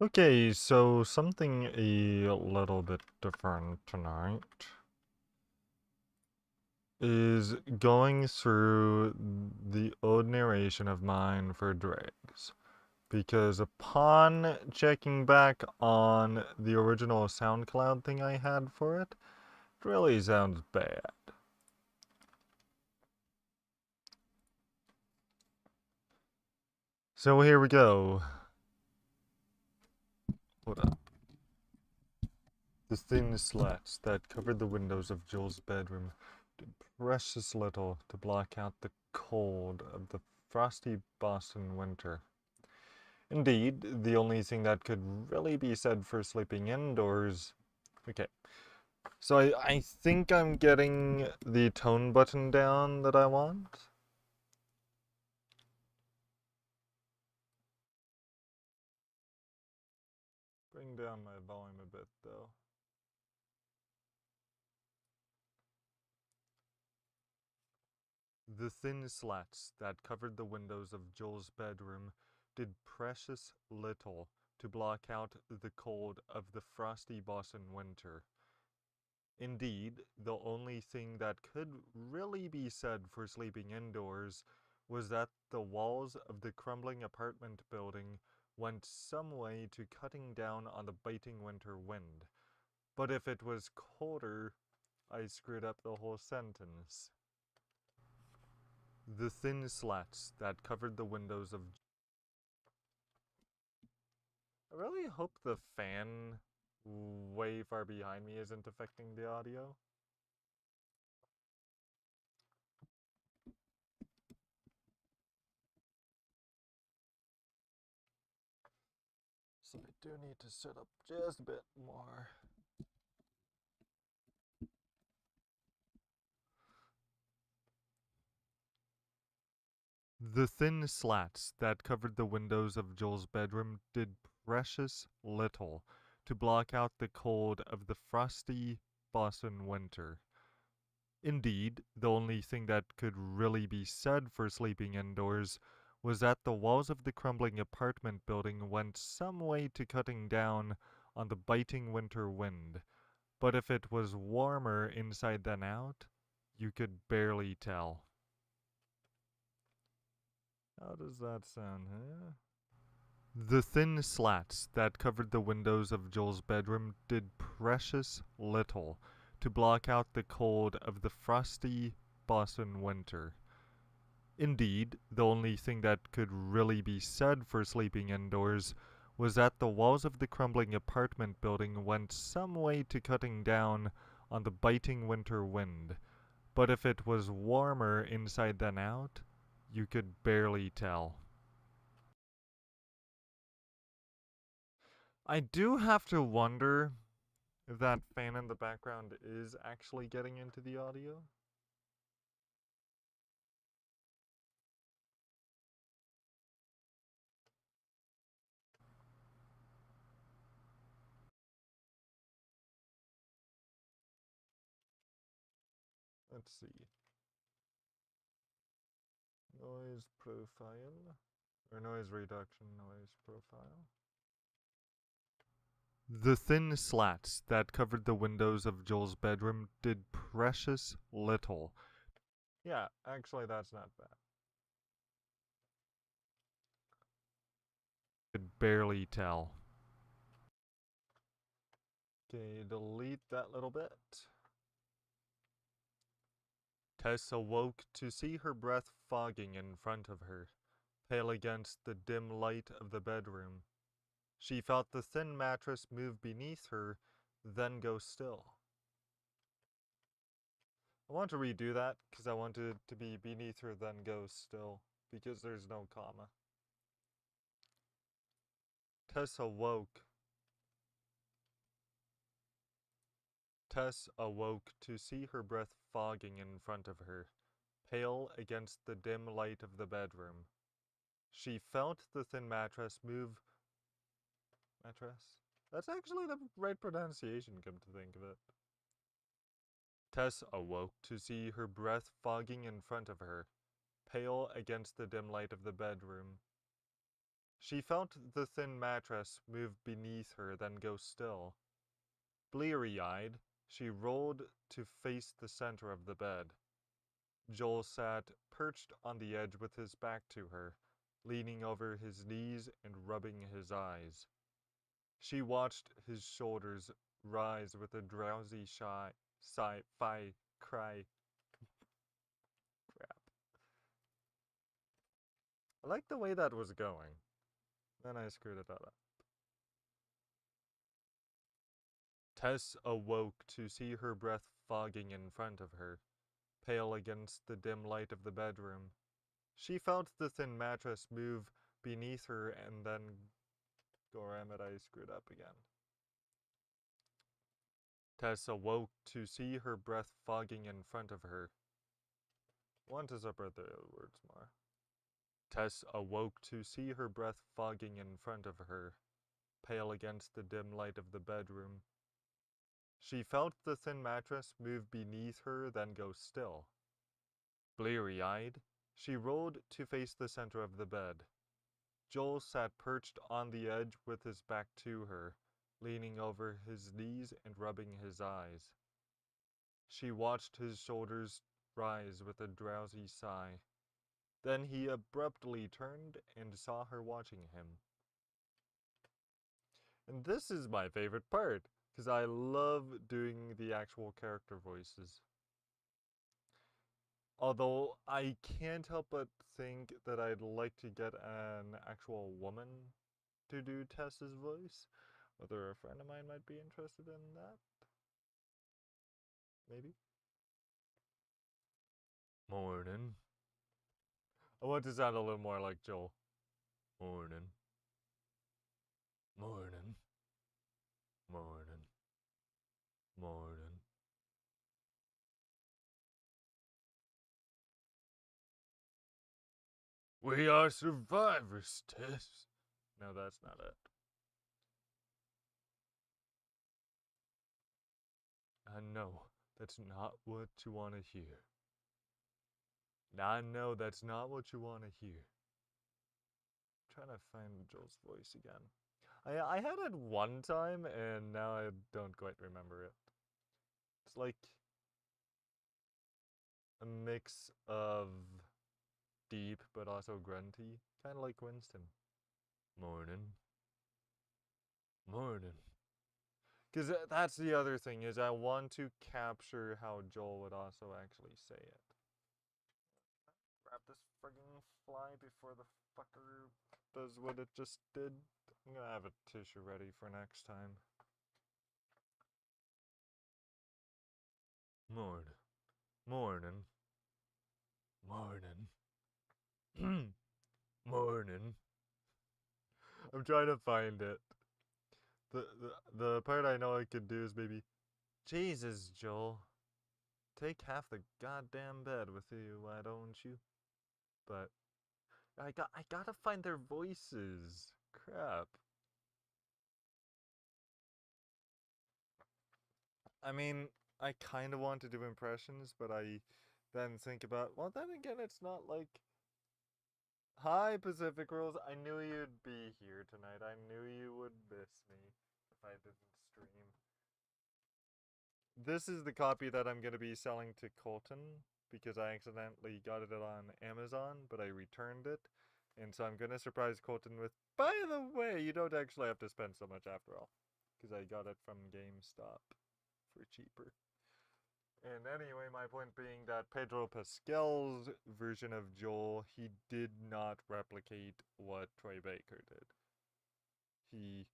Okay, so something a little bit different tonight is going through the old narration of mine for Dregs. Because upon checking back on the original SoundCloud thing I had for it, it really sounds bad. So here we go. Hold up. The thin slats that covered the windows of Joel's bedroom did precious little to block out the cold of the frosty Boston winter. Indeed, the only thing that could really be said for sleeping indoors. Okay, so I think I'm getting the tone button down that I want. Bring down my volume a bit though. The thin slats that covered the windows of Joel's bedroom did precious little to block out the cold of the frosty Boston winter. Indeed, the only thing that could really be said for sleeping indoors was that the walls of the crumbling apartment building went some way to cutting down on the biting winter wind. But if it was colder, I screwed up the whole sentence. The thin slats that covered the windows of... I really hope the fan way far behind me isn't affecting the audio. So I do need to set up just a bit more. The thin slats that covered the windows of Joel's bedroom did precious little to block out the cold of the frosty Boston winter. Indeed, the only thing that could really be said for sleeping indoors was that the walls of the crumbling apartment building went some way to cutting down on the biting winter wind. But if it was warmer inside than out, you could barely tell. How does that sound, huh? The thin slats that covered the windows of Joel's bedroom did precious little to block out the cold of the frosty Boston winter. Indeed, the only thing that could really be said for sleeping indoors was that the walls of the crumbling apartment building went some way to cutting down on the biting winter wind. But if it was warmer inside than out, you could barely tell. I do have to wonder if that fan in the background is actually getting into the audio. Let's see. Noise profile. Or noise reduction, noise profile. The thin slats that covered the windows of Joel's bedroom did precious little. Yeah, actually, that's not bad. Could barely tell. Okay, delete that little bit. Tess awoke to see her breath fogging in front of her, pale against the dim light of the bedroom. She felt the thin mattress move beneath her, then go still. I want to redo that because I want it to be beneath her, then go still, because there's no comma. Tess awoke. Tess awoke to see her breath fogging in front of her, pale against the dim light of the bedroom. She felt the thin mattress move. Mattress? That's actually the right pronunciation, come to think of it. Tess awoke to see her breath fogging in front of her, pale against the dim light of the bedroom. She felt the thin mattress move beneath her, then go still. Bleary-eyed, she rolled to face the center of the bed. Joel sat perched on the edge with his back to her, leaning over his knees and rubbing his eyes. She watched his shoulders rise with a drowsy cry. Crap. I like the way that was going. Then I screwed it all up. Tess awoke to see her breath fogging in front of her, pale against the dim light of the bedroom. She felt the thin mattress move beneath her and then... Gorammit, I screwed up again. Tess awoke to see her breath fogging in front of her. Want to separate the words more. Tess awoke to see her breath fogging in front of her, pale against the dim light of the bedroom. She felt the thin mattress move beneath her, then go still. Bleary-eyed, she rolled to face the center of the bed. Joel sat perched on the edge with his back to her, leaning over his knees and rubbing his eyes. She watched his shoulders rise with a drowsy sigh. Then he abruptly turned and saw her watching him. And this is my favorite part, because I love doing the actual character voices. Although I can't help but think that I'd like to get an actual woman to do Tess's voice. Whether a friend of mine might be interested in that. Maybe. Morning. I want to sound a little more like Joel. Morning. Morning. Morning. Morning. We are survivors, Tess. No, that's not it. I know that's not what you want to hear. I know that's not what you want to hear. I'm trying to find Joel's voice again. I had it one time, and now I don't quite remember it. It's like a mix of deep but also grunty, kind of like Winston. Morning. Morning. Because that's the other thing, is I want to capture how Joel would also actually say it. Grab this friggin' fly before the fucker does what it just did. I'm gonna have a tissue ready for next time. Morning. Morning. Morning. Morning. I'm trying to find it. The part I know I could do is maybe, Jesus, Joel. Take half the goddamn bed with you, why don't you? But I gotta find their voices. Crap. I mean, I kind of want to do impressions, but I then think about, well, then again, it's not like, hi, Pacific Rules. I knew you'd be here tonight. I knew you would miss me if I didn't stream. This is the copy that I'm going to be selling to Colton because I accidentally got it on Amazon, but I returned it. And so I'm going to surprise Colton with, by the way, you don't actually have to spend so much after all, because I got it from GameStop for cheaper. And anyway, my point being that Pedro Pascal's version of Joel, he did not replicate what Troy Baker did. He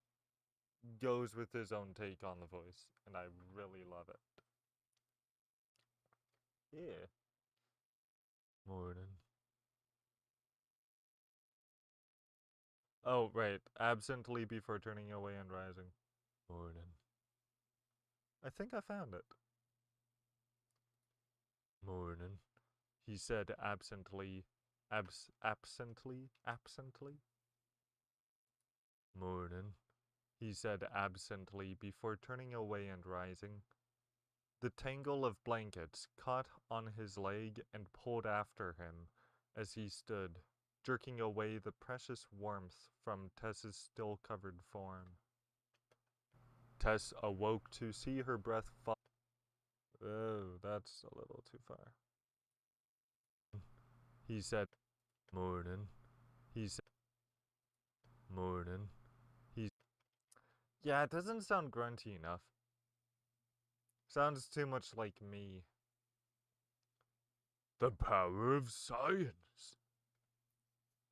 goes with his own take on the voice, and I really love it. Yeah. Morning. Oh, right. Absently before turning away and rising. Morning. I think I found it. Morning. He said absently. Absently? Morning. He said absently before turning away and rising. The tangle of blankets caught on his leg and pulled after him as he stood. jerking away the precious warmth from Tess's still-covered form. Tess awoke to see her breath fall. Oh, that's a little too far. He said, "Morning." He said, "Morning." Yeah, it doesn't sound grunty enough. Sounds too much like me. The power of science.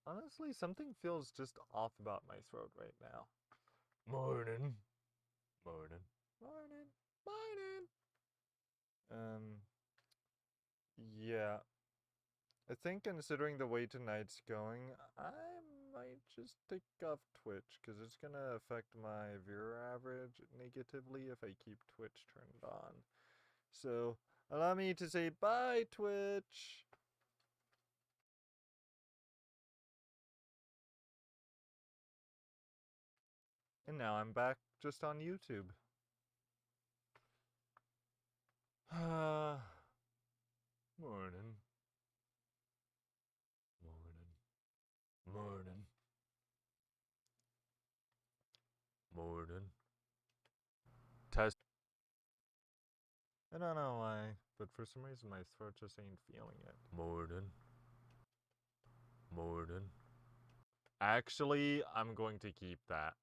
Honestly, something feels just off about my throat right now. Morning. Morning. Morning. Morning. Yeah. I think considering the way tonight's going, I might just take off Twitch, because it's gonna affect my viewer average negatively if I keep Twitch turned on. So, allow me to say bye, Twitch! And now I'm back just on YouTube. Morning. Morning. Morning. Morning. Test. I don't know why, but for some reason my throat just ain't feeling it. Morning. Morning. Actually, I'm going to keep that.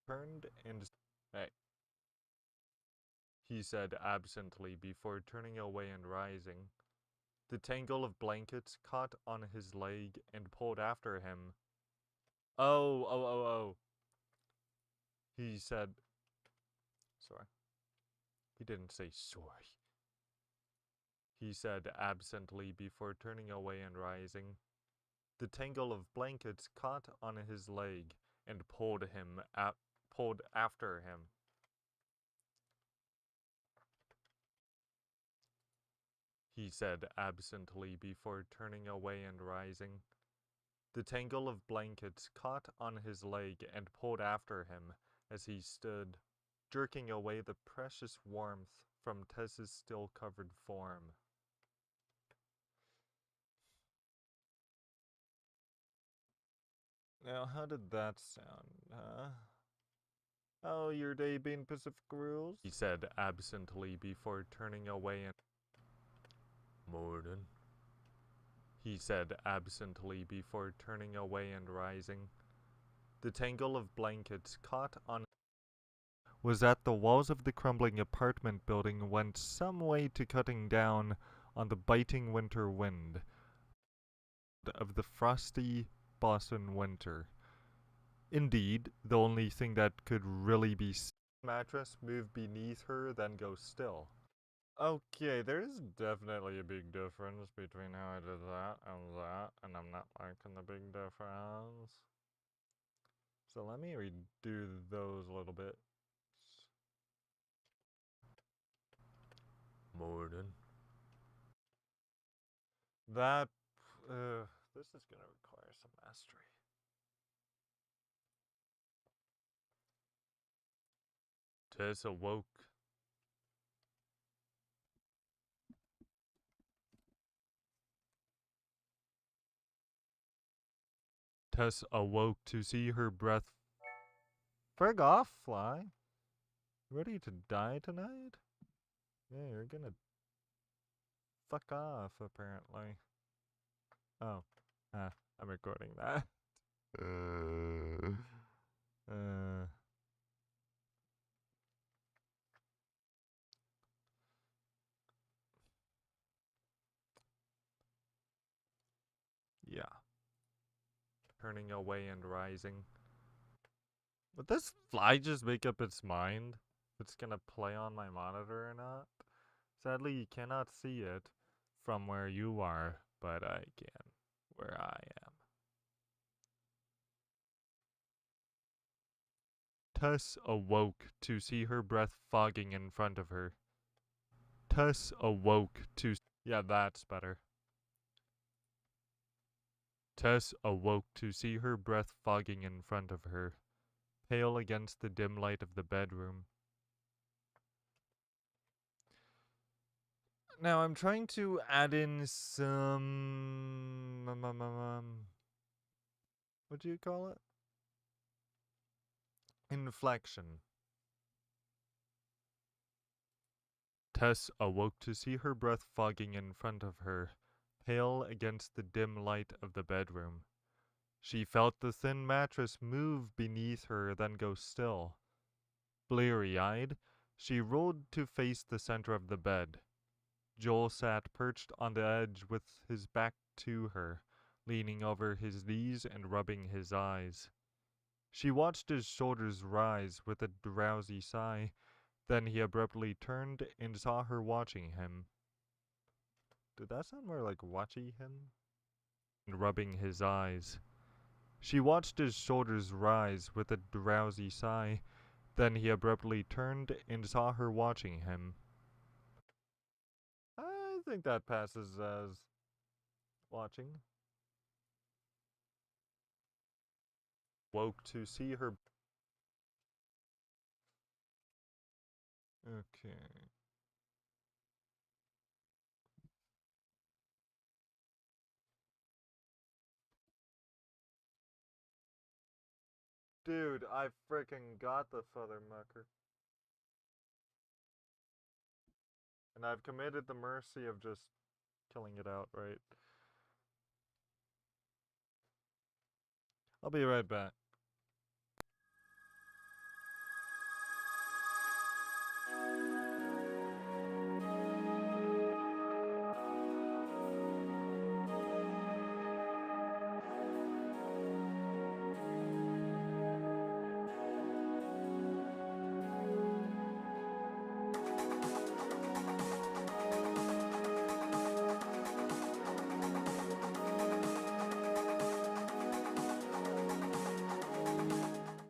Turned and... Hey. He said absently before turning away and rising. The tangle of blankets caught on his leg and pulled after him. Oh. He said... Sorry. He didn't say sorry. He said absently before turning away and rising. The tangle of blankets caught on his leg and pulled after him. He said absently before turning away and rising. The tangle of blankets caught on his leg and pulled after him as he stood, jerking away the precious warmth from Tess's still-covered form. Now, how did that sound, huh? Oh, your day being Pacific rules? He said absently before turning away and... Morning. He said absently before turning away and rising. The tangle of blankets caught on... was that the walls of the crumbling apartment building went some way to cutting down on the biting winter wind of the frosty Boston winter. Indeed, the only thing that could really be mattress move beneath her then go still. Okay, there's definitely a big difference between how I did that, and I'm not liking the big difference. So let me redo those a little bit. Morning. That, this is gonna require some mastery. Tess awoke. Tess awoke to see her breath. Frig off, fly. Ready to die tonight? Yeah, you're gonna fuck off, apparently. Oh. I'm recording that. Yeah. Turning away and rising. Would this fly just make up its mind? It's gonna play on my monitor or not? Sadly, you cannot see it from where you are, but I can where I am. Tess awoke to see her breath fogging in front of her. Tess awoke to... Yeah, that's better. Tess awoke to see her breath fogging in front of her, pale against the dim light of the bedroom. Now I'm trying to add in some what do you call it? Inflection. Tess awoke to see her breath fogging in front of her, pale against the dim light of the bedroom. She felt the thin mattress move beneath her, then go still. Bleary-eyed, she rolled to face the center of the bed. Joel sat perched on the edge with his back to her, leaning over his knees and rubbing his eyes. She watched his shoulders rise with a drowsy sigh. Then he abruptly turned and saw her watching him. Did that sound more like watching him? And rubbing his eyes. She watched his shoulders rise with a drowsy sigh. Then he abruptly turned and saw her watching him. I think that passes as watching. Woke to see her. Okay. Dude, I freaking got the Fothermucker. And I've committed the mercy of just killing it outright. I'll be right back.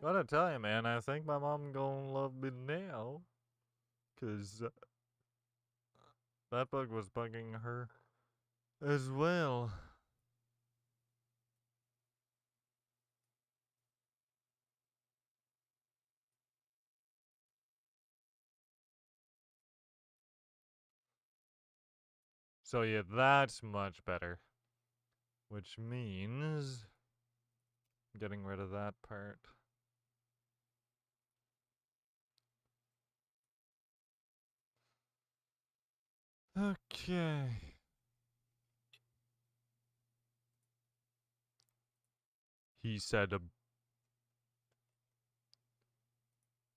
Gotta tell you, man, I think my mom gonna love me now. Cause that bug was bugging her as well. So yeah, that's much better. Which means getting rid of that part. Okay. He said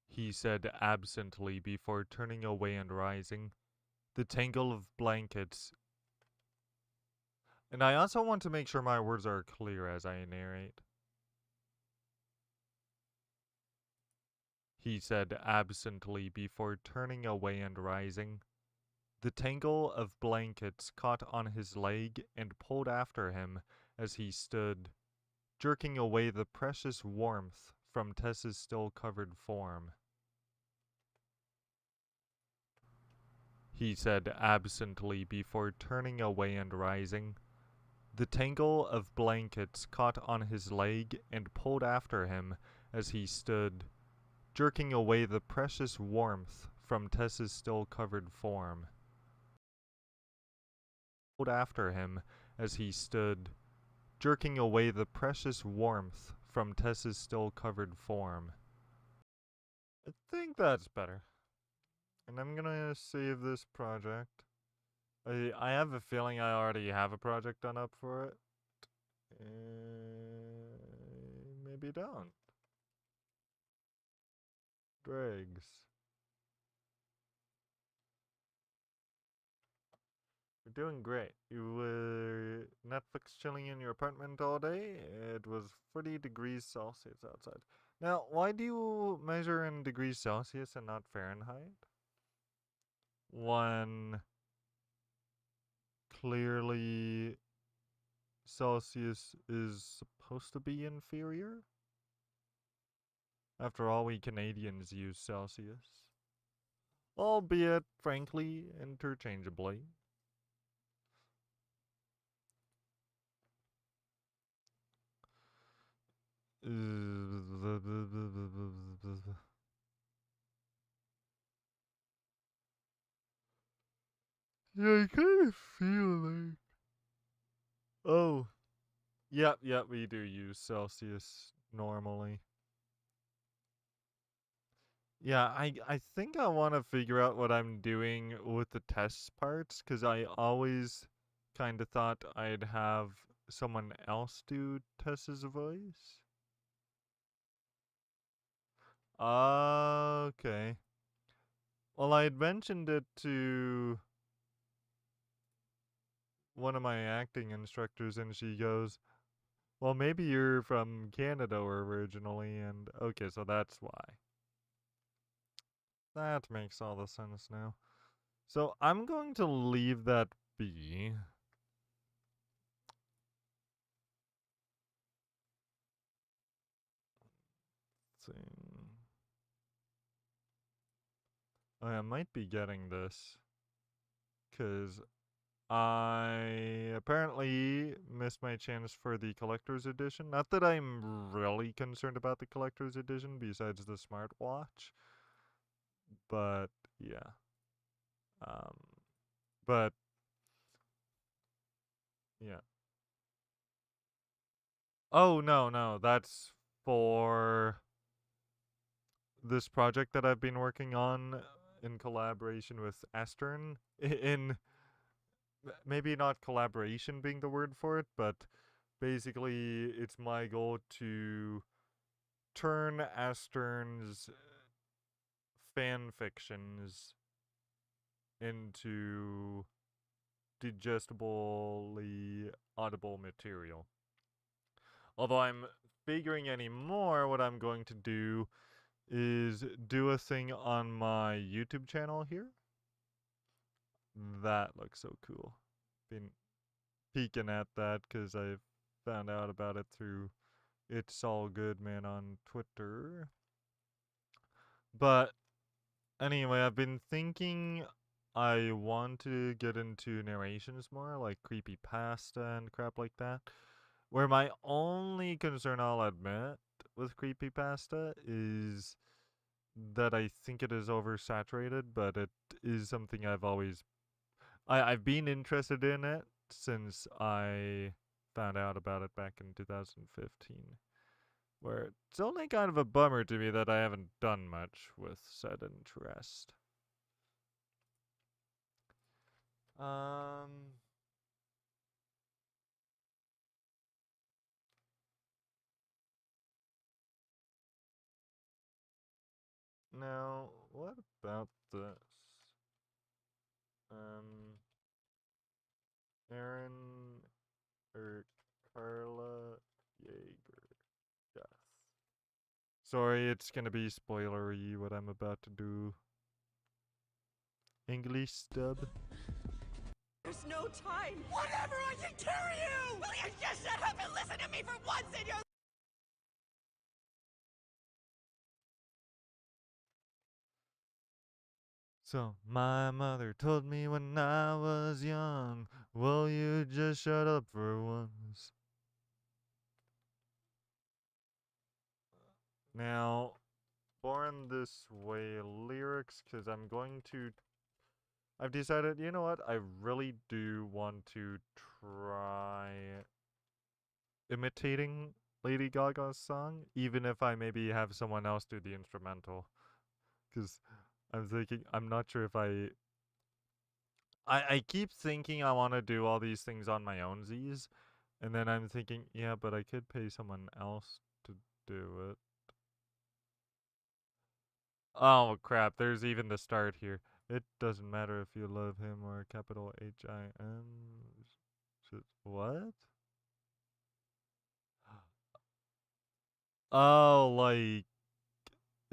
he said absently before turning away and rising. The tangle of blankets. And I also want to make sure my words are clear as I narrate. He said absently before turning away and rising. The tangle of blankets caught on his leg and pulled after him as he stood, jerking away the precious warmth from Tess's still covered form. He said absently before turning away and rising. The tangle of blankets caught on his leg and pulled after him as he stood, jerking away the precious warmth from Tess's still covered form. Pulled after him as he stood, jerking away the precious warmth from Tess's still covered form. I think that's better. And I'm gonna save this project. I have a feeling I already have a project done up for it. Maybe don't. Dregs. You're doing great. You were Netflix chilling in your apartment all day. It was 40 degrees Celsius outside. Now, why do you measure in degrees Celsius and not Fahrenheit? When clearly Celsius is supposed to be inferior? After all, we Canadians use Celsius. Albeit, frankly, interchangeably. Yeah, I kind of feel like. Oh, yep, yep, we do use Celsius normally. Yeah, I think I want to figure out what I'm doing with the test parts because I always kind of thought I'd have someone else do Tessa's voice. Okay. Well, I had mentioned it to one of my acting instructors, and she goes, "Well, maybe you're from Canada originally," and okay, so that's why. That makes all the sense now. So I'm going to leave that be. Let's see. I might be getting this because I apparently missed my chance for the collector's edition. Not that I'm really concerned about the collector's edition besides the smartwatch, but yeah. Um, but yeah. Oh, no, no, that's for this project that I've been working on in collaboration with Astern. In maybe not collaboration being the word for it, but basically it's my goal to turn Astern's fan fictions into digestibly audible material. Although I'm figuring anymore what I'm going to do is do a thing on my YouTube channel here. That looks so cool. Been peeking at that because I found out about it through It's All Good Man on Twitter. But anyway, I've been thinking I want to get into narrations more, like creepy pasta and crap like that. Where my only concern, I'll admit, with creepy pasta is that I think it is oversaturated, but it is something I've been interested in it since I found out about it back in 2015. Where it's only kind of a bummer to me that I haven't done much with said interest. Um, Now, what about this? Um, Aaron or Carla Yeager. Yes. Sorry, it's gonna be spoilery what I'm about to do. English dub. There's no time. Whatever, I can carry you! Will you just shut up and listen to me for once in your... So, my mother told me when I was young, will you just shut up for once? Now, Born This Way lyrics, because I've decided, you know what, I really do want to try imitating Lady Gaga's song, even if I maybe have someone else do the instrumental. Because I'm thinking, I'm not sure if I keep thinking I want to do all these things on my own Z's, and then I'm thinking, yeah, but I could pay someone else to do it. Oh crap, there's even the start here. It doesn't matter if you love him or capital H-I-M. What? Oh, like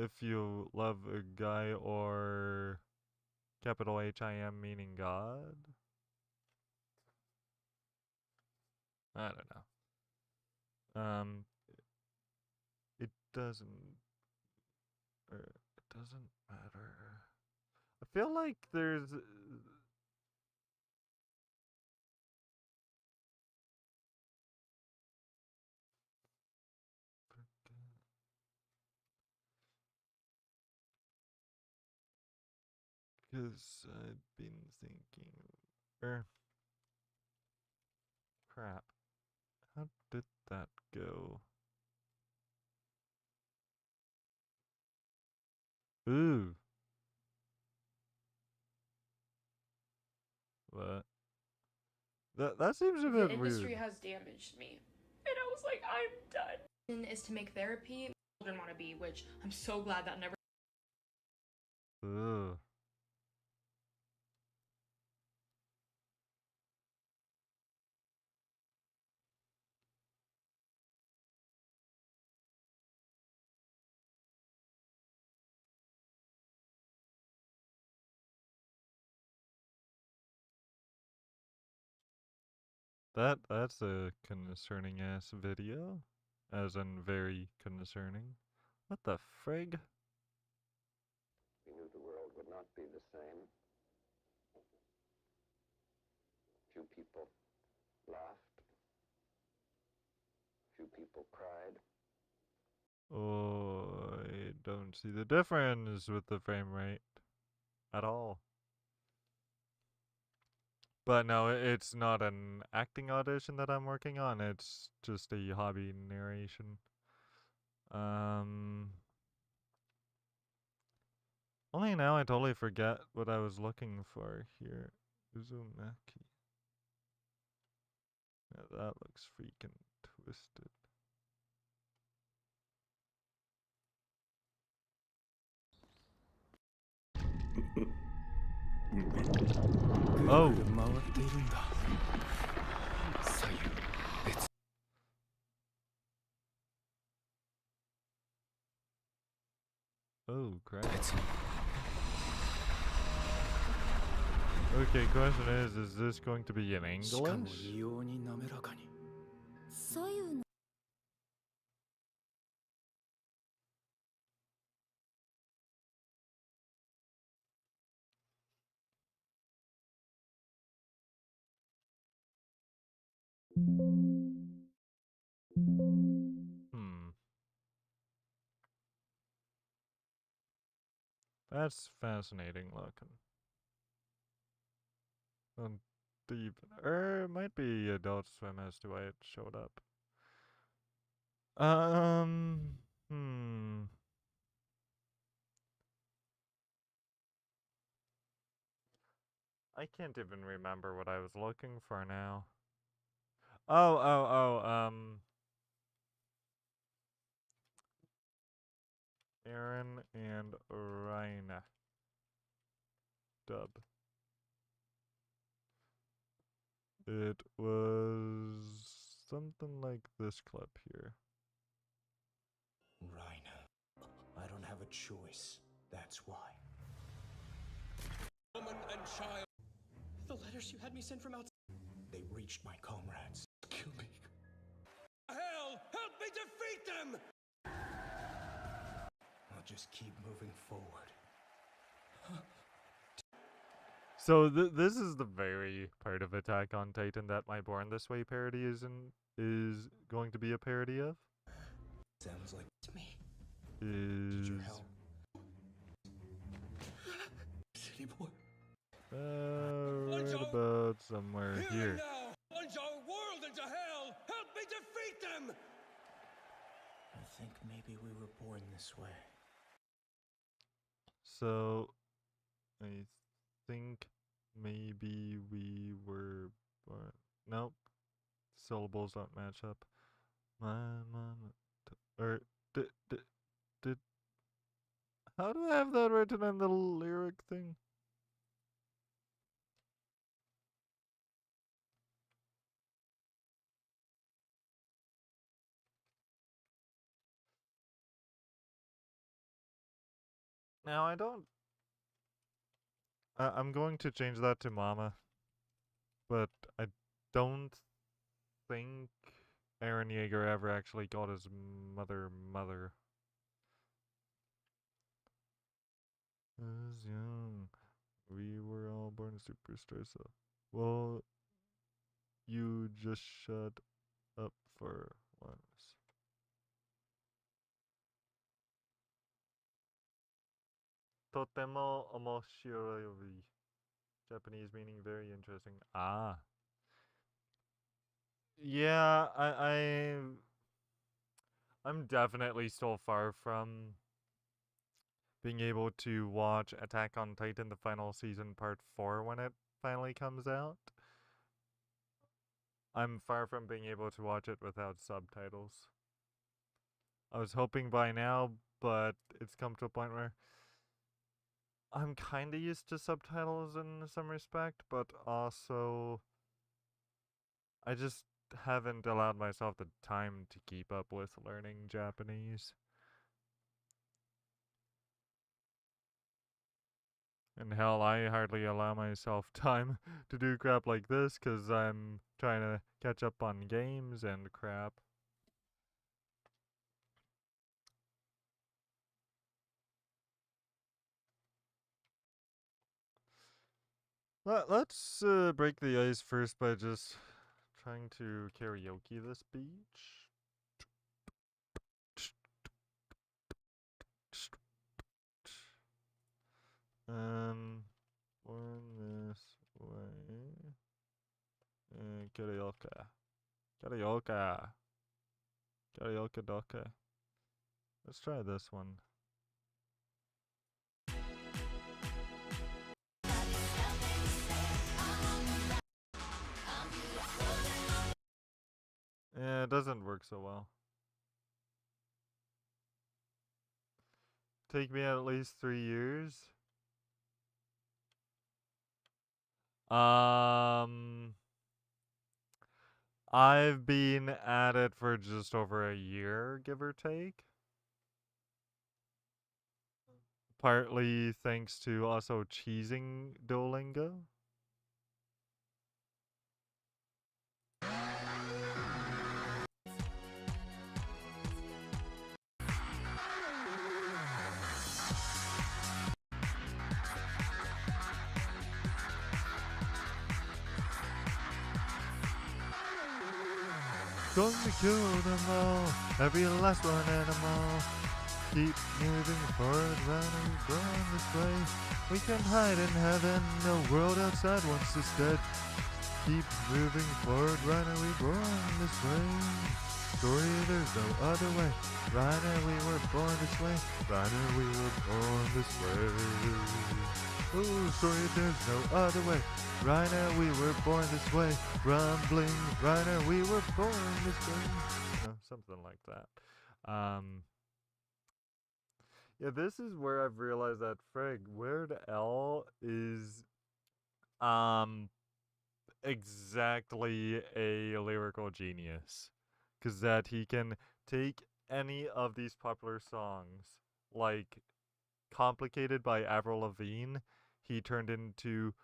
if you love a guy or capital H-I-M meaning God? I don't know. It doesn't, it doesn't matter. I feel like there's, because I've been thinking. Crap. How did that go? Ooh. What? That seems a bit The industry weird. has damaged me. And I was like, I'm done. Is to make therapy children want to be, which I'm so glad that never. Ugh. That's a concerning ass video. As in very concerning. What the frig? We knew the world would not be the same. Few people laughed. Few people cried. Oh, I don't see the difference with the frame rate at all. But no, it's not an acting audition that I'm working on. It's just a hobby narration. Only now I totally forget what I was looking for here. Uzumaki. Yeah, that looks freaking twisted. Oh. Oh, crap. Okay, question is this going to be in English? Hmm. That's fascinating looking. Deep. It might be Adult Swim as to why it showed up. Hmm. I can't even remember what I was looking for now. Aaron and Ryan dub. It was something like this clip here. Raina, I don't have a choice. That's why. Woman and child. The letters you had me send from outside. They reached my comrades. Kill me. Hell, help me defeat them! I'll just keep moving forward. So this is the very part of Attack on Titan that my Born This Way parody is going to be a parody of. Sounds like It's me. Need your Is help. City boy. right about somewhere here. Now! Plunge our world into hell! Help me defeat them! I think maybe we were born this way. So I think maybe we were born. Nope. Syllables don't match up. My mama. Or did. How do I have that written in the lyric thing? Now I don't. I'm going to change that to mama. But I don't think Aaron Yeager ever actually got his mother. As young, we were all born superstars. So, well, you just shut up for once. Totemo omoshiroi. Japanese meaning very interesting. Ah. Yeah, I'm definitely still far from being able to watch Attack on Titan the final season part 4 when it finally comes out. I'm far from being able to watch it without subtitles. I was hoping by now, but it's come to a point where I'm kind of used to subtitles in some respect, but also I just haven't allowed myself the time to keep up with learning Japanese. And hell, I hardly allow myself time to do crap like this because I'm trying to catch up on games and crap. Let's break the ice first by just trying to karaoke this beach. Born this way. Karaoke. Karaoke. Karaoke doke. Let's try this one. Yeah, it doesn't work so well. Take me at least 3 years. I've been at it for just over a year, give or take. Partly thanks to also cheesing Duolingo. Going to kill them all, every last one animal. Keep moving forward, running, going this way. We can hide in heaven, no world outside once is dead. Keep moving forward, runner, we born this way. Story, there's no other way. Runner, we were born this way. Runner, we were born this way. Oh, story, there's no other way. Runner, we were born this way. Rumbling, runner, we were born this way. Something like that. Yeah, this is where I've realized that Weird Al is exactly a lyrical genius. Cause that he can take any of these popular songs, like Complicated by Avril Lavigne, he turned into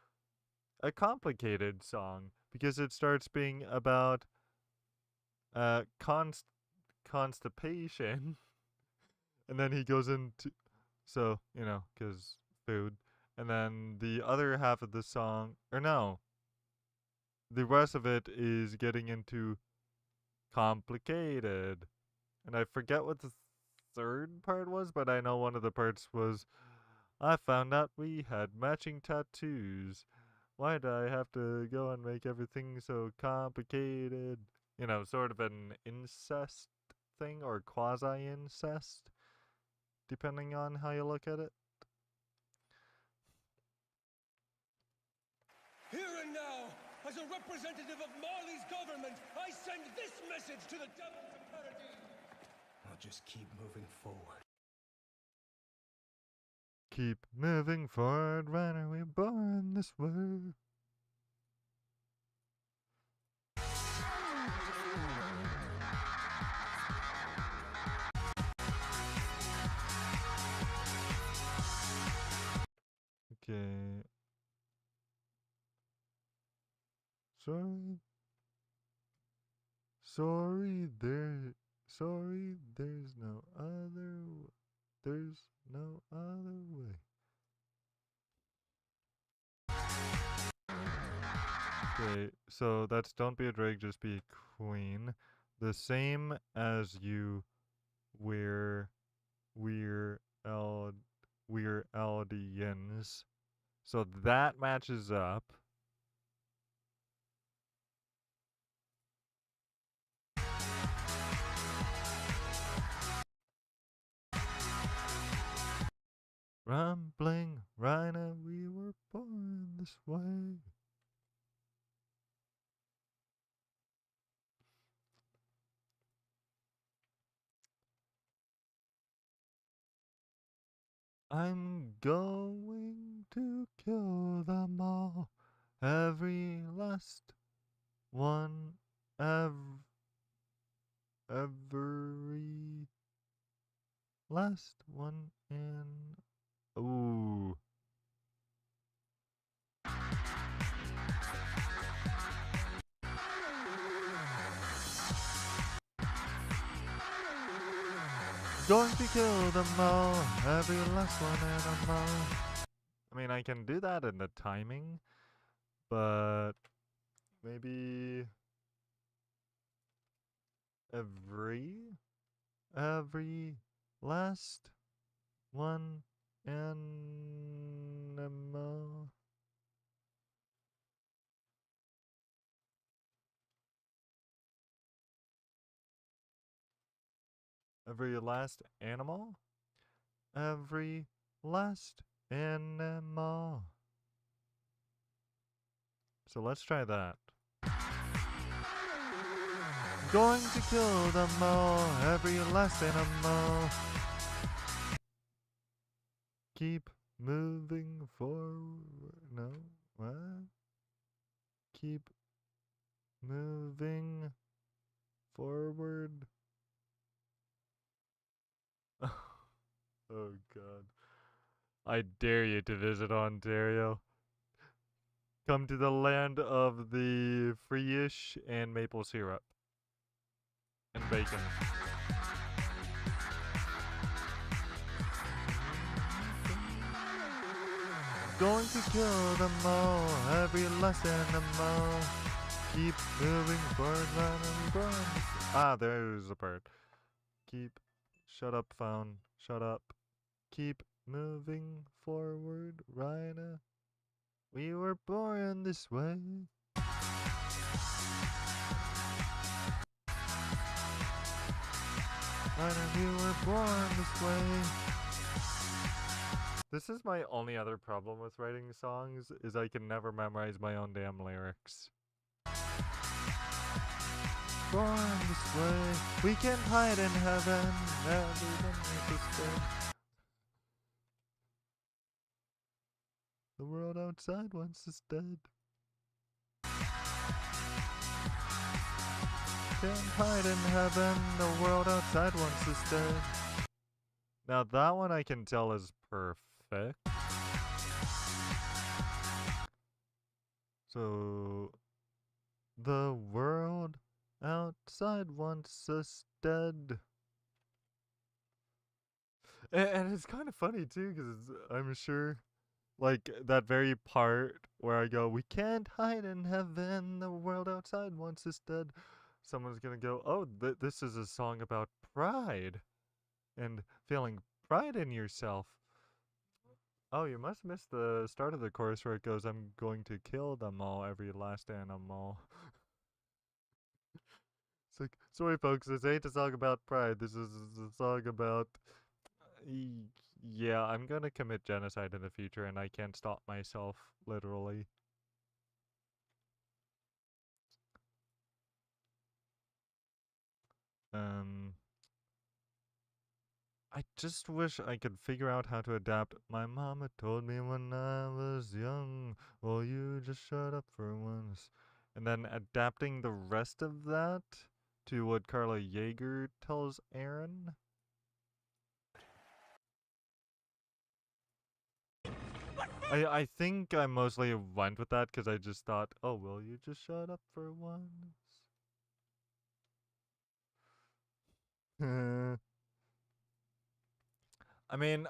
a complicated song because it starts being about constipation and then he goes into because food, and then the other half of the song, or no, the rest of it is getting into complicated, and I forget what the third part was, but I know one of the parts was, I found out we had matching tattoos. Why'd I have to go and make everything so complicated? Sort of an incest thing or quasi-incest, depending on how you look at it. Here and now, as a representative of Marley's government, I send this message to the devils of Paradis. I'll just keep moving forward. Keep moving forward, runner, we're born this way. Okay. Sorry, there's no other way. Okay, so that's don't be a drag, just be a queen. The same as you, we're LDNs. So that matches up. Rumbling rhino, we were born this way. I'm going to kill them all, every last one, every last one, and ooh. Going to kill them all, every last one animal. I mean, I can do that in the timing, but maybe every last one animal. Every last animal? Every last animal. So let's try that. Going to kill them all, every last animal. Keep moving forward. No? What? Keep moving forward. Oh god. I dare you to visit Ontario. Come to the land of the free-ish and maple syrup. And bacon. Going to kill them all, every last animal. Keep moving forward, and run. Ah, there's the part. Keep. Shut up, phone. Shut up. Keep moving forward, Rhina. We were born this way. Rhina, we were born this way. This is my only other problem with writing songs, is I can never memorize my own damn lyrics. Born this way, we can't hide in heaven, everyone is dead. The world outside wants us dead. Can't hide in heaven, the world outside wants us dead. Now that one I can tell is perfect. So, the world outside wants us dead. And it's kind of funny too, because I'm sure, like, that very part where I go, we can't hide in heaven, the world outside wants us dead. Someone's gonna go, oh, this is a song about pride and feeling pride in yourself. Oh, you must miss the start of the chorus where it goes, I'm going to kill them all, every last animal. It's like, sorry folks, this ain't a song about pride. This is a song about... Yeah, I'm gonna commit genocide in the future and I can't stop myself, literally. I just wish I could figure out how to adapt. My mama told me when I was young, well, you just shut up for once. And then adapting the rest of that to what Carla Yeager tells Aaron. I think I mostly went with that because I just thought, oh, will you just shut up for once? I mean,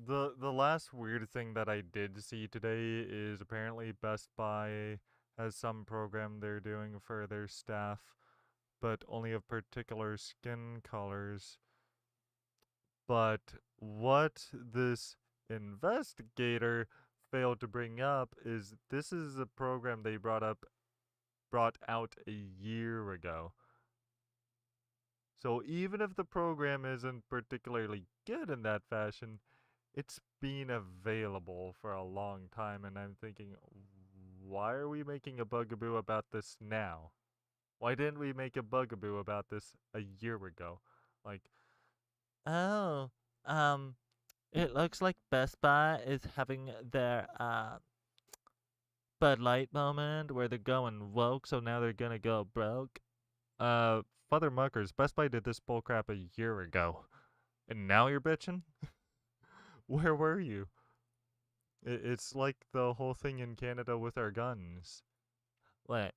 the last weird thing that I did see today is apparently Best Buy has some program they're doing for their staff, but only of particular skin colors. But what this investigator failed to bring up is this is a program they brought out a year ago. So even if the program isn't particularly good in that fashion, it's been available for a long time, and I'm thinking, why are we making a bugaboo about this now? Why didn't we make a bugaboo about this a year ago? Like, oh, it looks like Best Buy is having their Bud Light moment where they're going woke, so now they're gonna go broke. Fothermuckers, Best Buy did this bullcrap a year ago, and now you're bitching? Where were you? It's like the whole thing in Canada with our guns. What?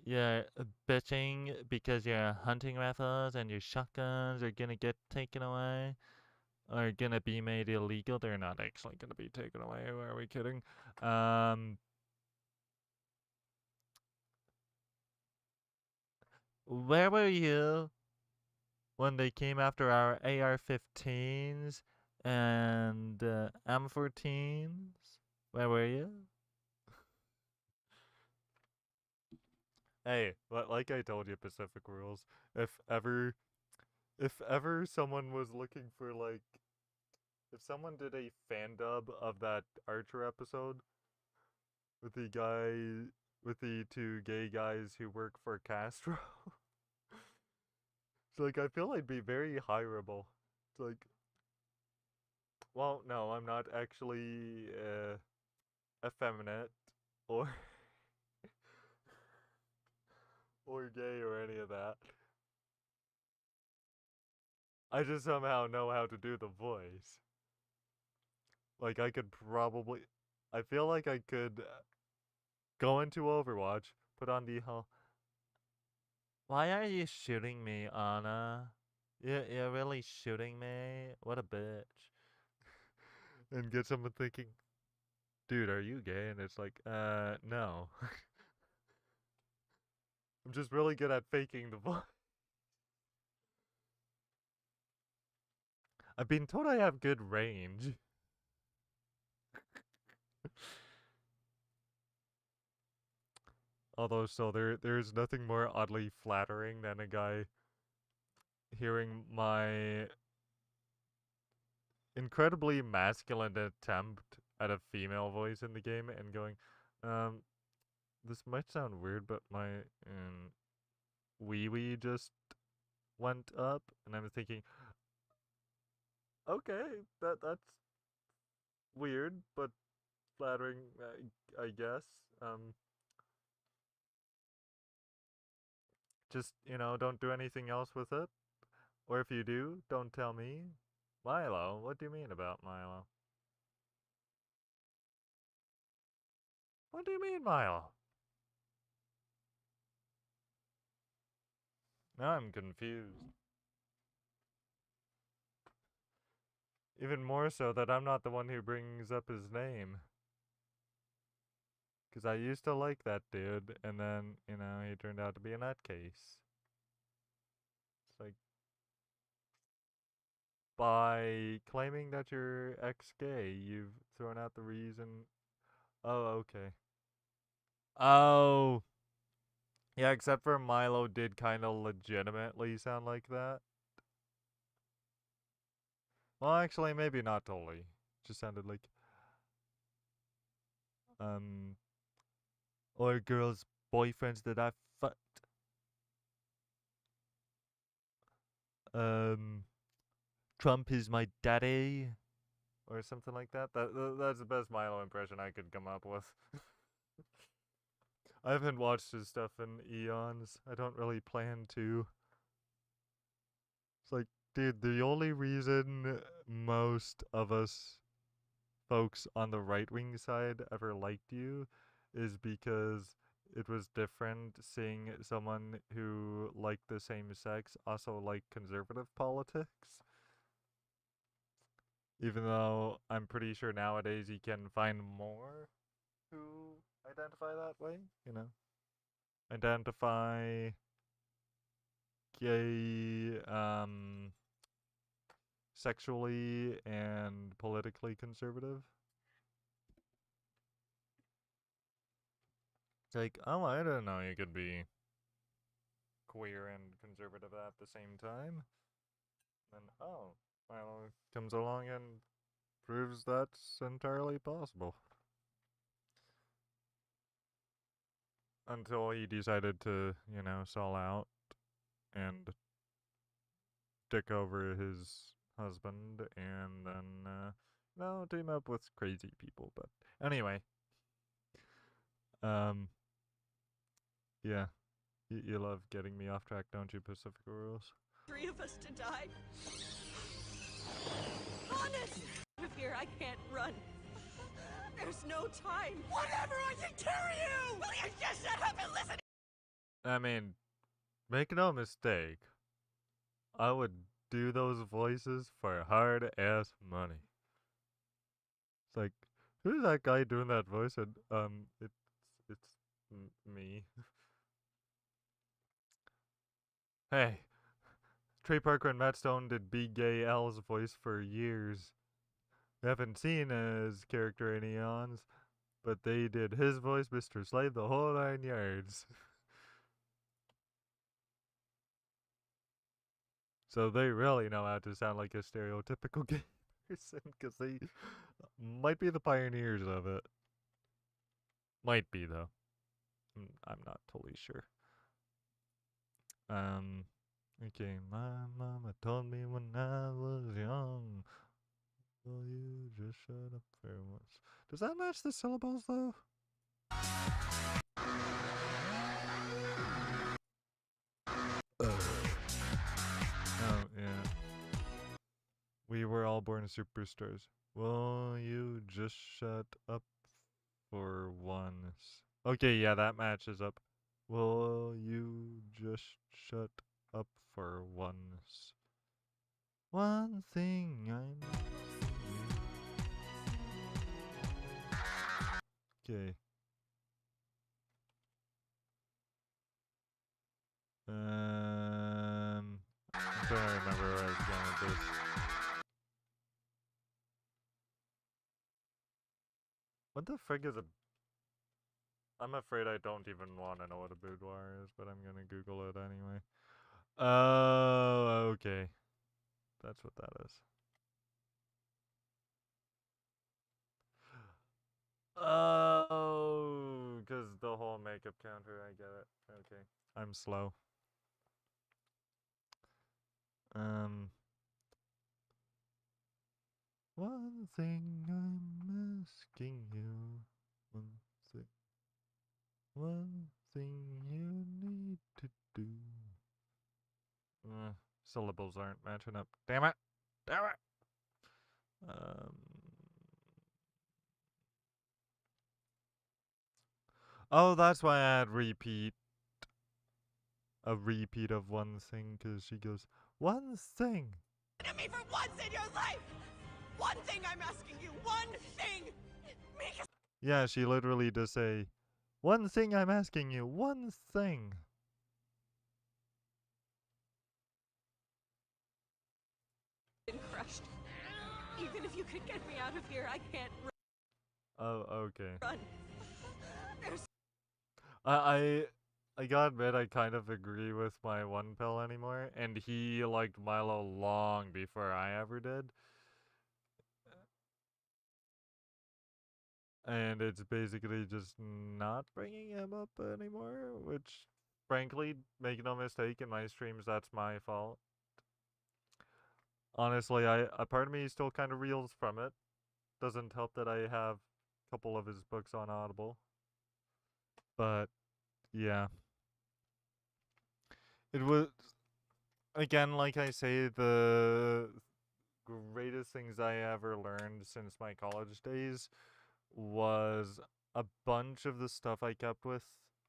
You're bitching because your hunting rifles and your shotguns are gonna get taken away? Are gonna be made illegal? They're not actually gonna be taken away. Are we kidding? Where were you when they came after our AR-15s and M14s? Where were you? Hey, like I told you, Pacific Rules. If ever someone was looking for like, if someone did a fan dub of that Archer episode with the guy, with the two gay guys who work for Castro, it's like I feel I'd be very hireable. It's like, well, no, I'm not actually effeminate or or gay or any of that. I just somehow know how to do the voice. Like I could probably, I feel like I could go into Overwatch, put on the whole. Why are you shooting me, Anna? You're really shooting me? What a bitch. And get someone thinking, dude, are you gay? And it's like, no. I'm just really good at faking the voice. I've been told I have good range. Although, so there's nothing more oddly flattering than a guy hearing my incredibly masculine attempt at a female voice in the game and going, this might sound weird, but my wee wee just went up, and I'm thinking, okay, that's weird, but flattering, I guess. Just don't do anything else with it, or if you do, don't tell me. Milo, what do you mean about Milo? What do you mean, Milo? Now I'm confused. Even more so that I'm not the one who brings up his name. Because I used to like that dude, and then, he turned out to be a nutcase. It's like, by claiming that you're ex-gay, you've thrown out the reason. Oh, okay. Oh. Yeah, except for Milo did kind of legitimately sound like that. Well, actually, maybe not totally. Just sounded like, or girls' boyfriends that I fucked. Trump is my daddy, or something like that. That's the best Milo impression I could come up with. I haven't watched his stuff in eons. I don't really plan to. It's like, dude, the only reason most of us folks on the right wing side ever liked you is because it was different seeing someone who liked the same sex also like conservative politics. Even though I'm pretty sure nowadays you can find more who identify that way, Identify gay, sexually and politically conservative. Like, oh, I didn't know you could be queer and conservative at the same time. And oh, well, comes along and proves that's entirely possible. Until he decided to, you know, sell out and dick over his husband and then, no, team up with crazy people. But anyway, yeah, you love getting me off track, don't you, Pacific Rules? 3 of us to die. Honest! Out of here, I can't run. There's no time. Whatever, I can carry you! Will you just shut up and listen? I mean, make no mistake, I would do those voices for hard ass money. It's like, who's that guy doing that voice? And it's me. Hey, Trey Parker and Matt Stone did Be Gay Al's voice for years. We haven't seen his character in eons, but they did his voice, Mr. Slave, the whole 9 yards. So they really know how to sound like a stereotypical gay person, because they might be the pioneers of it. Might be, though. I'm not totally sure. Okay, my mama told me when I was young, will you just shut up for once? Does that match the syllables, though? Oh, yeah. We were all born superstars. Will you just shut up for once? Okay, yeah, that matches up. Will you just shut up for once? One thing I'm okay. I'm trying to remember where I was going with this. What the frig is a... I'm afraid I don't even want to know what a boudoir is, but I'm gonna Google it anyway. Oh, okay. That's what that is. Oh, because the whole makeup counter, I get it. Okay. I'm slow. One thing I'm asking you. One thing you need to do. Syllables aren't matching up. Damn it! Damn it! Oh, that's why I had repeat. A repeat of one thing, because she goes, one thing. To me for once in your life! One thing I'm asking you, one thing! Make us Yeah, she literally does say, one thing I'm asking you, one thing. been crushed. Even if you could get me out of here, I can't Oh, okay. run. There's I gotta admit, I kind of agree with my one pill anymore, and he liked Milo long before I ever did. And it's basically just not bringing him up anymore, which, frankly, make no mistake, in my streams, that's my fault. Honestly, a part of me still kind of reels from it. Doesn't help that I have a couple of his books on Audible. But, yeah. It was, again, like I say, the greatest things I ever learned since my college days was a bunch of the stuff I kept with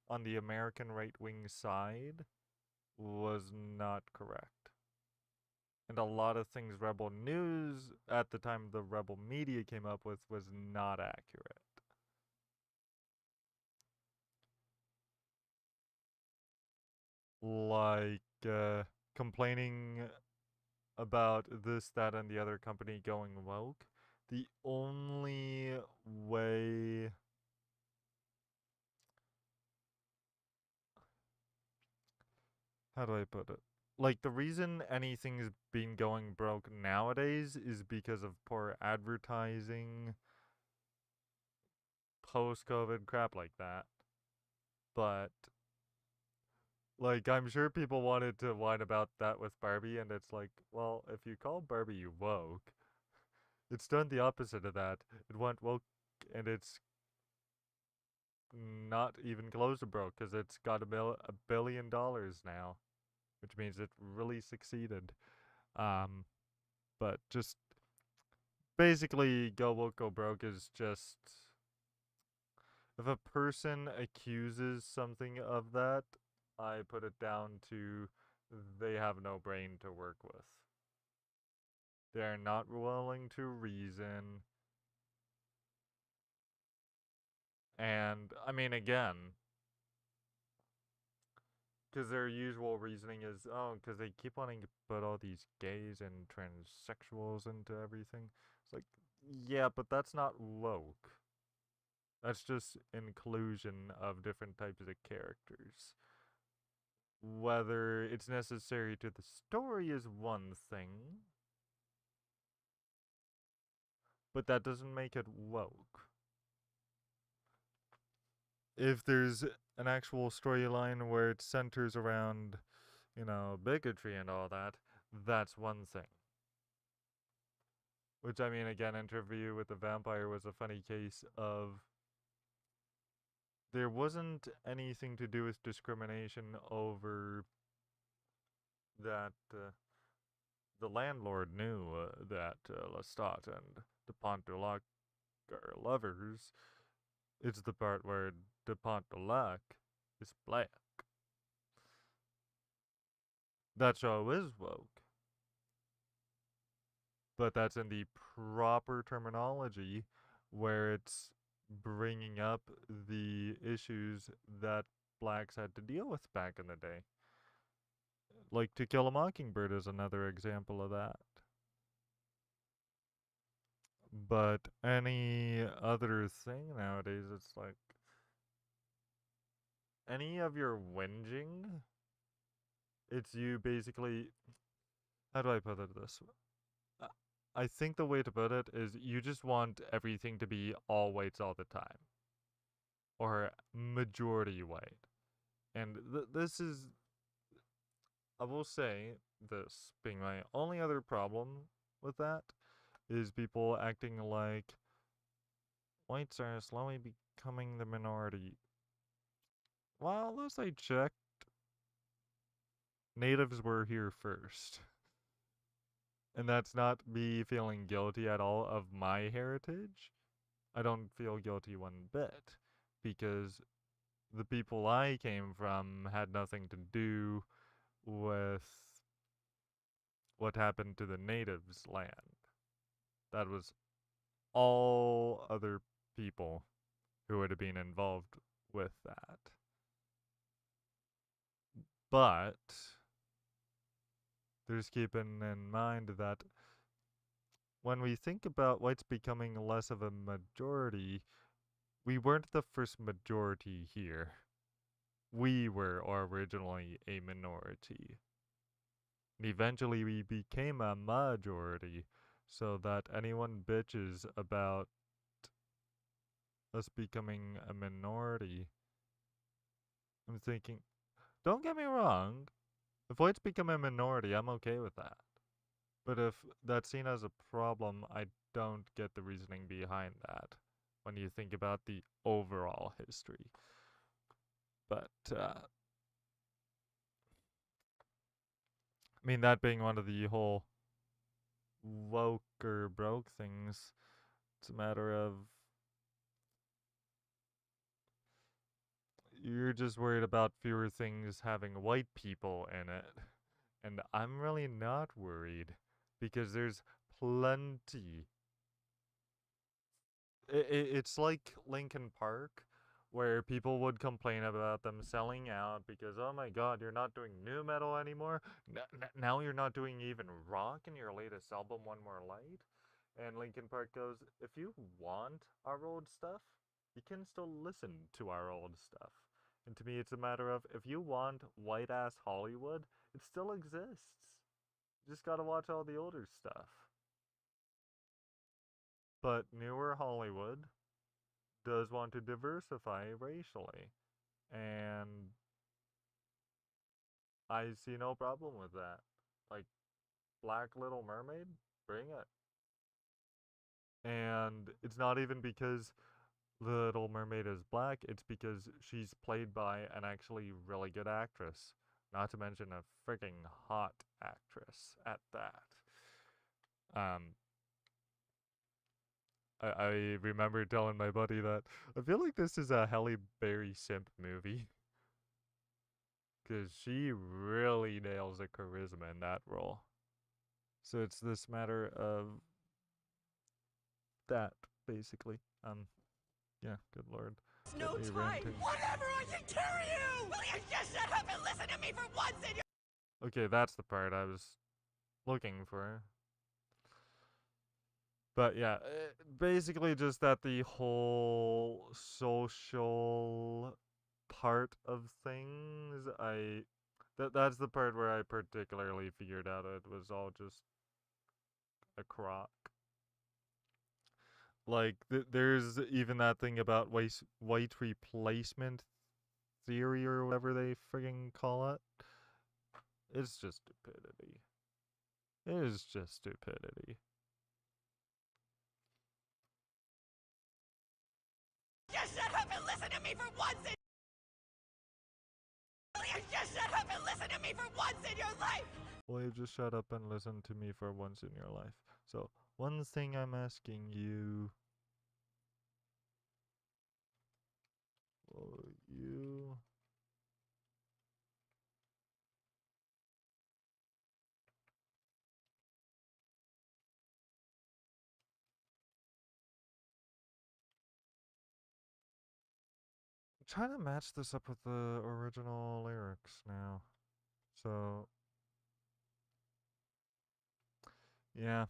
on the American right-wing side was not correct. And a lot of things Rebel News at the time the Rebel media came up with was not accurate. Like, complaining about this, that, and the other company going woke, the only way. How do I put it? Like, the reason anything's been going broke nowadays is because of poor advertising, post COVID crap like that. But, like, I'm sure people wanted to whine about that with Barbie, and it's like, well, if you call Barbie woke, it's done the opposite of that. It went woke, and it's not even close to broke, because it's got $1 billion now, which means it really succeeded. But just basically, go woke, go broke is just, if a person accuses something of that, I put it down to they have no brain to work with. They're not willing to reason. And, I mean, again, because their usual reasoning is, oh, because they keep wanting to put all these gays and transsexuals into everything. It's like, yeah, but that's not woke. That's just inclusion of different types of characters. Whether it's necessary to the story is one thing, but that doesn't make it woke. If there's an actual storyline where it centers around, bigotry and all that, that's one thing. Which, I mean, again, Interview with the Vampire was a funny case of there wasn't anything to do with discrimination over that the landlord knew that Lestat and de Pontelac are lovers. It's the part where de Pontelac is black. That show is woke. But that's in the proper terminology where it's bringing up the issues that blacks had to deal with back in the day. Like To Kill a Mockingbird is another example of that. But any other thing nowadays, it's like any of your whinging, it's you basically. How do I put it this way? I think the way to put it is you just want everything to be all whites all the time, or majority white. And this is, I will say, this being my only other problem with that is people acting like whites are slowly becoming the minority. Well, last I checked, natives were here first. And that's not me feeling guilty at all of my heritage. I don't feel guilty one bit because the people I came from had nothing to do with what happened to the natives' land. That was all other people who would have been involved with that. But there's keeping in mind that when we think about whites becoming less of a majority, we weren't the first majority here. We were originally a minority. And eventually we became a majority, so that anyone bitches about us becoming a minority, I'm thinking, don't get me wrong, if whites become a minority, I'm okay with that. But if that's seen as a problem, I don't get the reasoning behind that when you think about the overall history. But, I mean, that being one of the whole woke or broke things, it's a matter of you're just worried about fewer things having white people in it. And I'm really not worried because there's plenty. It's like Linkin Park, where people would complain about them selling out because, oh my god, you're not doing new metal anymore. Now you're not doing even rock in your latest album, One More Light. And Linkin Park goes, if you want our old stuff, you can still listen to our old stuff. And to me, it's a matter of, if you want white-ass Hollywood, it still exists. You just gotta watch all the older stuff. But newer Hollywood does want to diversify racially. And I see no problem with that. Like, Black Little Mermaid, bring it. And it's not even because Little Mermaid is black, it's because she's played by an actually really good actress. Not to mention a freaking hot actress at that. I remember telling my buddy that I feel like this is a Halle Berry simp movie. Because she really nails the charisma in that role. So it's this matter of that, basically. Yeah, good lord. There's no time. Ranting. Whatever I can carry you! Will you just shut up and listen to me for once in your... Okay, that's the part I was looking for. But yeah, basically just that the whole social part of things, that's the part where I particularly figured out it was all just a crock. Like, there's even that thing about white replacement theory or whatever they friggin' call it. It's just stupidity. It is just stupidity. Just shut up and listen to me for once in... Will you just shut up and listen to me for once in your life? Will you just shut up and listen to me for once in your life? So, one thing I'm asking you... Will you... Trying to match this up with the original lyrics now. So, yeah.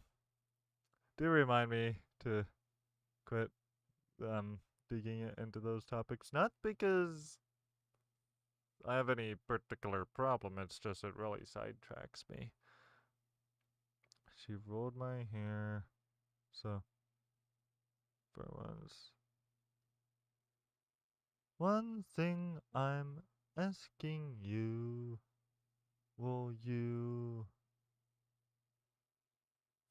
Do remind me to quit digging into those topics. Not because I have any particular problem, it's just it really sidetracks me. She rolled my hair, so for once. One thing I'm asking you, will you,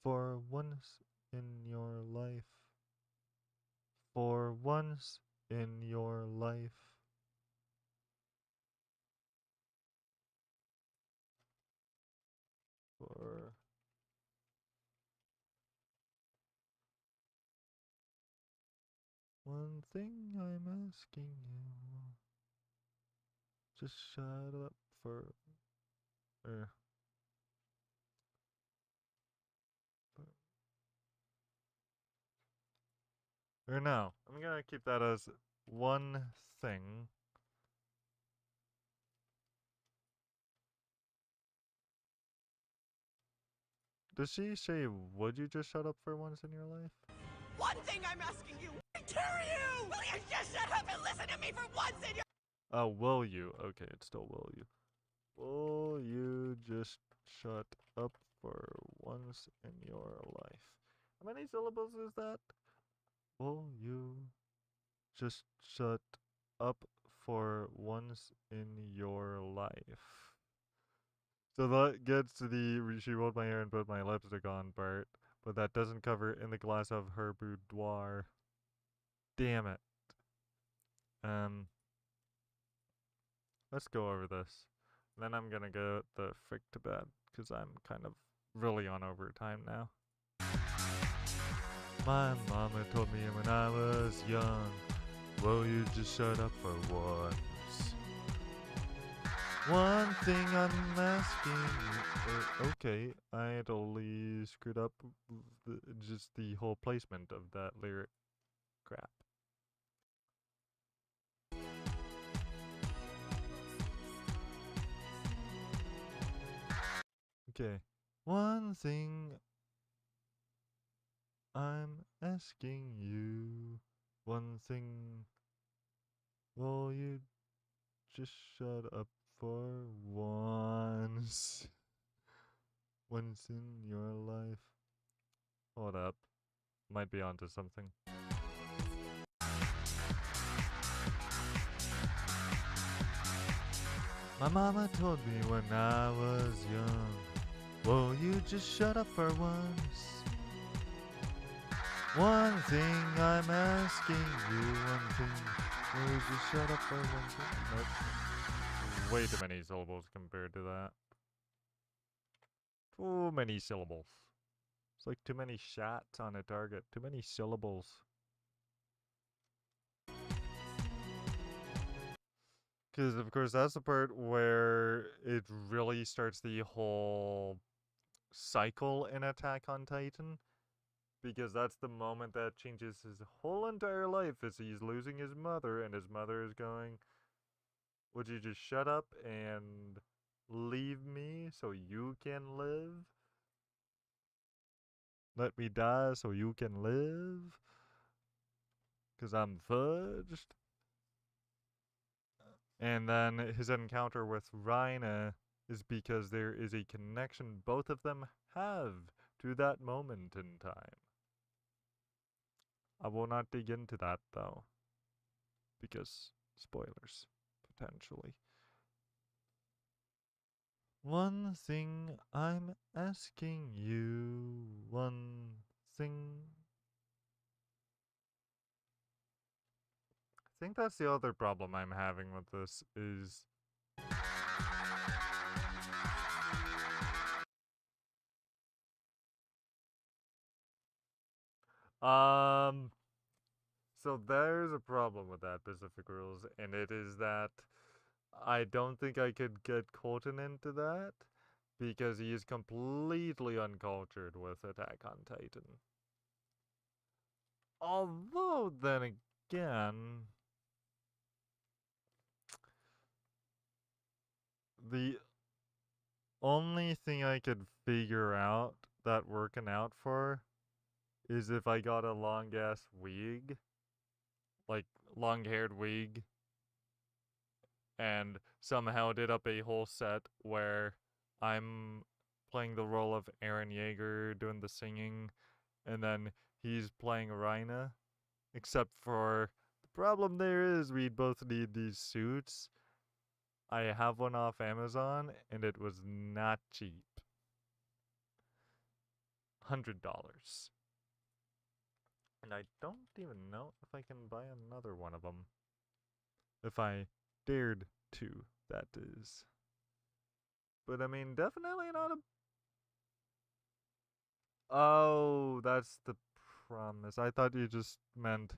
for once in your life, for once in your life, for one thing I'm asking you, just shut up for, or no, I'm gonna keep that as one thing. Does she say, would you just shut up for once in your life? One thing I'm asking you, I carry you! Will you just shut up and listen to me for once in your... Oh, will you? Okay, it's still will you. Will you just shut up for once in your life? How many syllables is that? Will you just shut up for once in your life? So that gets to the she rolled my hair and put my lipstick on part, but that doesn't cover in the glass of her boudoir. Damn it. Let's go over this. Then I'm gonna go the frick to bed, because I'm kind of really on overtime now. My mama told me when I was young, will you just shut up for once? One thing I'm asking you, okay, I totally screwed up just the whole placement of that lyric crap. Okay. One thing I'm asking you. One thing. Will you just shut up for once? Once in your life. Hold up. Might be onto something. My mama told me when I was young, will you just shut up for once? One thing I'm asking you, one thing, will you just shut up for one thing? Nope. Way too many syllables compared to that. Too many syllables. It's like too many shots on a target. Too many syllables. Because, of course, that's the part where it really starts the whole cycle in Attack on Titan. Because that's the moment that changes his whole entire life as he's losing his mother, and his mother is going, would you just shut up and leave me so you can live? Let me die so you can live? Because I'm fudged? And then his encounter with Rhina is because there is a connection both of them have to that moment in time. I will not dig into that though, because spoilers, potentially. One thing I'm asking you, one thing. I think that's the other problem I'm having with this is so there's a problem with that Pacific Rules, and it is that I don't think I could get Colton into that because he is completely uncultured with Attack on Titan. Although, then again, the only thing I could figure out that working out for is if I got a long ass wig, like long haired wig, and somehow did up a whole set where I'm playing the role of Aaron Yeager doing the singing, and then he's playing Rhina. Except for the problem there is we'd both need these suits. I have one off Amazon, and it was not cheap. $100. And I don't even know if I can buy another one of them. If I dared to, that is. But I mean, definitely not a. Oh, that's the promise. I thought you just meant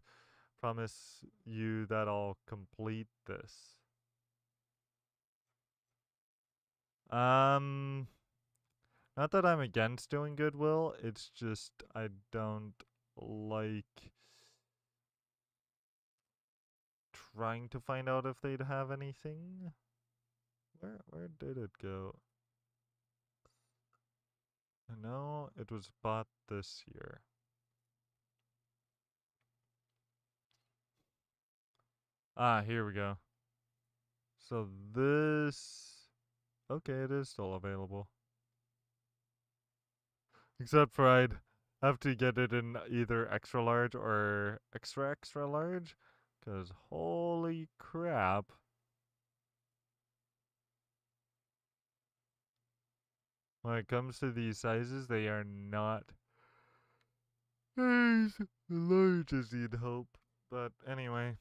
promise you that I'll complete this. Um, Not that I'm against doing Goodwill, it's just I don't like trying to find out if they'd have anything. Where did it go? I know it was bought this year. Ah, here we go. So this... Okay, it is still available. Except for I'd have to get it in either extra large or extra extra large. Because holy crap. When it comes to these sizes, they are not as large as you'd hope. But anyway,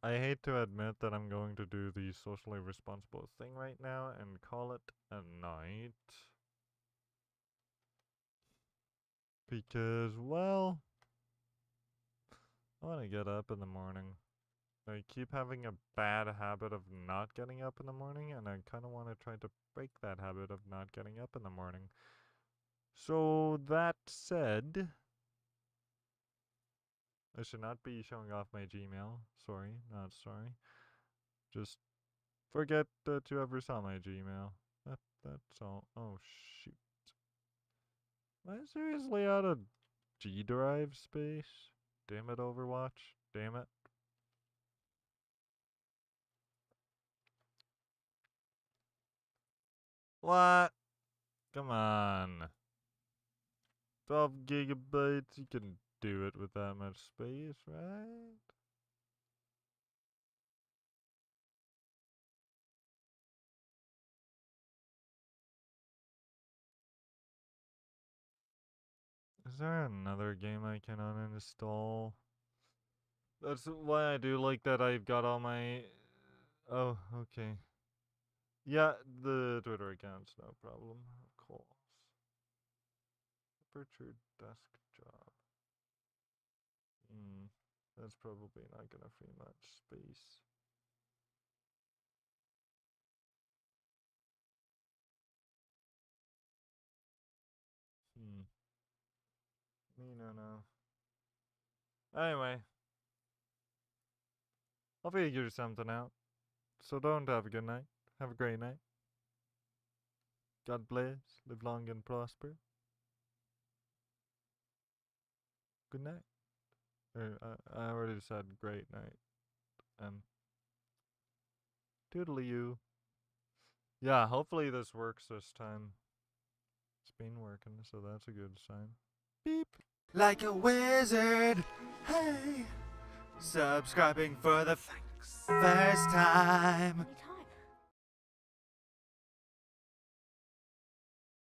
I hate to admit that I'm going to do the socially responsible thing right now and call it a night. Because, well, I want to get up in the morning. I keep having a bad habit of not getting up in the morning, and I kind of want to try to break that habit of not getting up in the morning. So, that said, I should not be showing off my Gmail. Sorry, not sorry. Just forget that you ever saw my Gmail. That's all. Oh shoot. Am I seriously out of G drive space? Damn it, Overwatch. Damn it. What? Come on. 12 gigabytes, you can do it with that much space, right? Is there another game I can uninstall? That's why I do like that I've got all my... Oh, okay. Yeah, the Twitter account's no problem, of course. Aperture desk job. That's probably not gonna free much space. Me no. Anyway. I'll figure something out. So don't have a good night. Have a great night. God bless. Live long and prosper. Good night. I already said great night. And toodly you. Yeah, hopefully this works this time. It's been working, so that's a good sign. Beep. Like a wizard. Hey. Subscribing for the first time.